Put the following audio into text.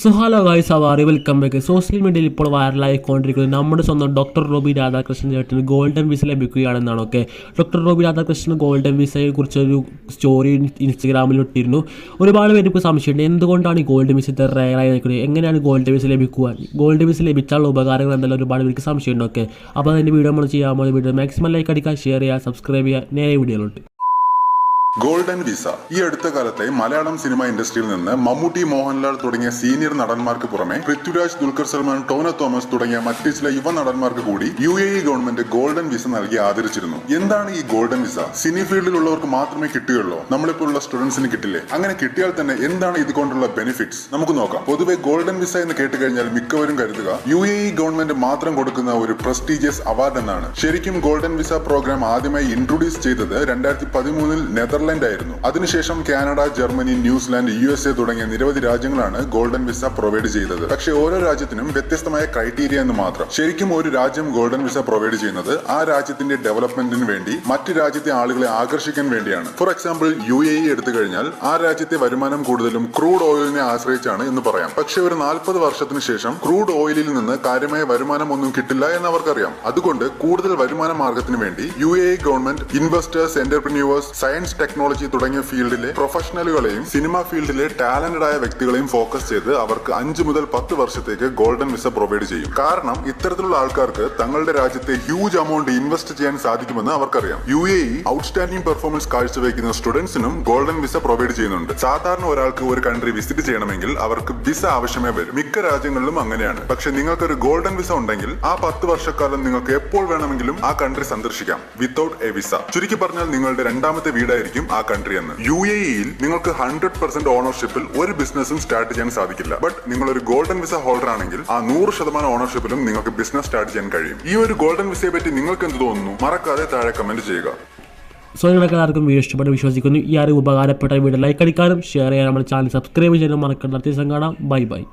So hello guys, every welcome back. Social മീഡിയയിൽ ഇപ്പോൾ വൈറലായിക്കൊണ്ടിരിക്കുന്നത് നമ്മുടെ സ്വന്തം ഡോക്ടർ റോബി രാധാകൃഷ്ണൻ ചേട്ടന് ഗോൾഡൻ വിസ ലഭിക്കുകയാണെന്നാണ്. Okay, doctor Robi Radhakrishnan golden വിസയെ കുറിച്ചൊരു സ്റ്റോറി ഇൻസ്റ്റഗ്രാമിൽ ഇട്ടിരുന്നു. ഒരുപാട് പേർക്ക് സംശയമുണ്ട്, എന്തുകൊണ്ടാണ് ഈ ഗോൾഡൻ വിസ ഇത്ര റയറായി നിൽക്കുന്നത്, എങ്ങനെയാണ് ഗോൾഡൻ വിസ ലഭിക്കുക, ഗോൾഡൻ വിസ ലഭിച്ചാലുള്ള ഉപകാരങ്ങൾ എന്തെല്ലാം ഒരുപാട് പേർക്ക് സംശയമുണ്ട്. ഓക്കെ, അപ്പോൾ അതിൻ്റെ വീഡിയോ നമ്മൾ ചെയ്യാൻ വീഡിയോ മാക്സിമം ലൈക്ക് അടിക്കുക, ഷെയർ ചെയ്യുക, സബ്സ്ക്രൈബ് ചെയ്യുക. നേരെ വീഡിയോയിലോട്ട്. ഗോൾഡൻ വിസ ഈ അടുത്ത കാലത്തെ മലയാളം സിനിമ ഇൻഡസ്ട്രിയിൽ നിന്ന് മമ്മൂട്ടി, മോഹൻലാൽ തുടങ്ങിയ സീനിയർ നടന്മാർക്ക് പുറമെ പൃഥ്വിരാജ്, ദുൽഖർ സൽമാൻ, ടോവിനോ തോമസ് തുടങ്ങിയ മറ്റ് ചില യുവ നടന്മാർക്ക് കൂടി UAE ഗവൺമെന്റ് ഗോൾഡൻ വിസ നൽകി ആദരിച്ചിരുന്നു. എന്താണ് ഈ ഗോൾഡൻ വിസ? സിനി ഫീൽഡിലുള്ളവർക്ക് മാത്രമേ കിട്ടുകയുള്ളൂ? നമ്മളിപ്പോഴുള്ള സ്റ്റുഡൻസിന് കിട്ടില്ലേ? അങ്ങനെ കിട്ടിയാൽ തന്നെ എന്താണ് ഇതുകൊണ്ടുള്ള ബെനിഫിറ്റ്സ്? നമുക്ക് നോക്കാം. പൊതുവെ ഗോൾഡൻ വിസ എന്ന് കേട്ട് കഴിഞ്ഞാൽ മിക്കവരും കരുതുക UAE ഗവൺമെന്റ് മാത്രം കൊടുക്കുന്ന ഒരു പ്രസ്റ്റീജിയസ് അവാർഡ് എന്നാണ്. ശരിക്കും ഗോൾഡൻ വിസ പ്രോഗ്രാം ആദ്യമായി ഇൻട്രൊഡ്യൂസ് ചെയ്തത് 2013 നെതർലാൻഡ് ആയിരുന്നു. അതിനുശേഷം കാനഡ, ജർമ്മനി, ന്യൂസിലാൻഡ്, USA തുടങ്ങിയ നിരവധി രാജ്യങ്ങളാണ് ഗോൾഡൻ വിസ പ്രൊവൈഡ് ചെയ്തത്. പക്ഷേ ഓരോ രാജ്യത്തിനും വ്യത്യസ്തമായ ക്രൈറ്റീരിയ എന്ന് മാത്രം. ശരിക്കും ഒരു രാജ്യം ഗോൾഡൻ വിസ പ്രൊവൈഡ് ചെയ്യുന്നത് ആ രാജ്യത്തിന്റെ ഡെവലപ്മെന്റിന് വേണ്ടി, മറ്റു രാജ്യത്തെ ആളുകളെ ആകർഷിക്കാൻ വേണ്ടിയാണ്. ഫോർ എക്സാമ്പിൾ, UAE എടുത്തു കഴിഞ്ഞാൽ ആ രാജ്യത്തെ വരുമാനം കൂടുതലും ക്രൂഡ് ഓയിലിനെ ആശ്രയിച്ചാണ് എന്ന് പറയാം. പക്ഷെ ഒരു 40 വർഷത്തിന് ശേഷം ക്രൂഡ് ഓയിലിൽ നിന്ന് കാര്യമായ വരുമാനം ഒന്നും കിട്ടില്ല എന്ന് അവർക്കറിയാം. അതുകൊണ്ട് കൂടുതൽ വരുമാന മാർഗത്തിന് വേണ്ടി UAE government investors, entrepreneurs, science, technology തുടങ്ങിയ ഫീൽഡിലെ പ്രൊഫഷണലുകളെയും സിനിമ ഫീൽഡിലെ ടാലന്റഡ് ആയ വ്യക്തികളെയും ഫോക്കസ് ചെയ്ത് അവർക്ക് 5 മുതൽ 10 വർഷത്തേക്ക് ഗോൾഡൻ വിസ പ്രൊവൈഡ് ചെയ്യും. കാരണം ഇത്തരത്തിലുള്ള ആൾക്കാർക്ക് തങ്ങളുടെ രാജ്യത്തെ ഹ്യൂജ് എമൗണ്ട് ഇൻവെസ്റ്റ് ചെയ്യാൻ സാധിക്കുമെന്ന് അവർക്കറിയാം. UAE ഔട്ട്സ്റ്റാൻഡിംഗ് പെർഫോമൻസ് കാഴ്ചവെക്കുന്ന സ്റ്റുഡൻസിനും ഗോൾഡൻ വിസ പ്രൊവൈഡ് ചെയ്യുന്നുണ്ട്. സാധാരണ ഒരാൾക്ക് ഒരു കൺട്രി വിസിറ്റ് ചെയ്യണമെങ്കിൽ അവർക്ക് വിസ ആവശ്യമേ വരും. മിക്ക രാജ്യങ്ങളിലും അങ്ങനെയാണ്. പക്ഷെ നിങ്ങൾക്കൊരു ഗോൾഡൻ വിസ ഉണ്ടെങ്കിൽ ആ 10 വർഷക്കാലം നിങ്ങൾക്ക് എപ്പോൾ വേണമെങ്കിലും ആ കൺട്രി സന്ദർശിക്കാം വിത്തൗട്ട് എ വിസ. ചുരുക്കി പറഞ്ഞാൽ നിങ്ങളുടെ രണ്ടാമത്തെ വീടായിരിക്കും ആ കൺട്രി എന്ന്. UAEയിൽ നിങ്ങൾക്ക് 100% ഓണർഷിപ്പിൽ ഒരു ബിസിനസ്സും സ്റ്റാർട്ട് ചെയ്യാൻ സാധിക്കില്ല. ബട്ട് നിങ്ങൾ ഒരു ഗോൾഡൻ വിസ ഹോൾഡർ ആണെങ്കിൽ ആ 100% ഓണർഷിപ്പിലും നിങ്ങൾക്ക് ബിസിനസ് സ്റ്റാർട്ട് ചെയ്യാൻ കഴിയും. ഈ ഒരു ഗോൾഡൻ വിസയെ പറ്റി നിങ്ങൾക്ക് എന്ത് തോന്നുന്നു? മറക്കാതെ താഴെ കമന്റ് ചെയ്യുക. സോ നിങ്ങൾക്ക് എല്ലാവർക്കും വീഡിയോ ഇഷ്ടപ്പെട്ട് വിശ്വസിക്കുന്നു. ഈ ആരും ഉപകാരപ്പെട്ട വീഡിയോ ലൈക്ക് അടിക്കാനും ഷെയർ ചെയ്യാനും നമ്മുടെ ചാനൽ സബ്സ്ക്രൈബ് ചെയ്യാനും മറക്കണ്ട. കാണാം. Bye bye.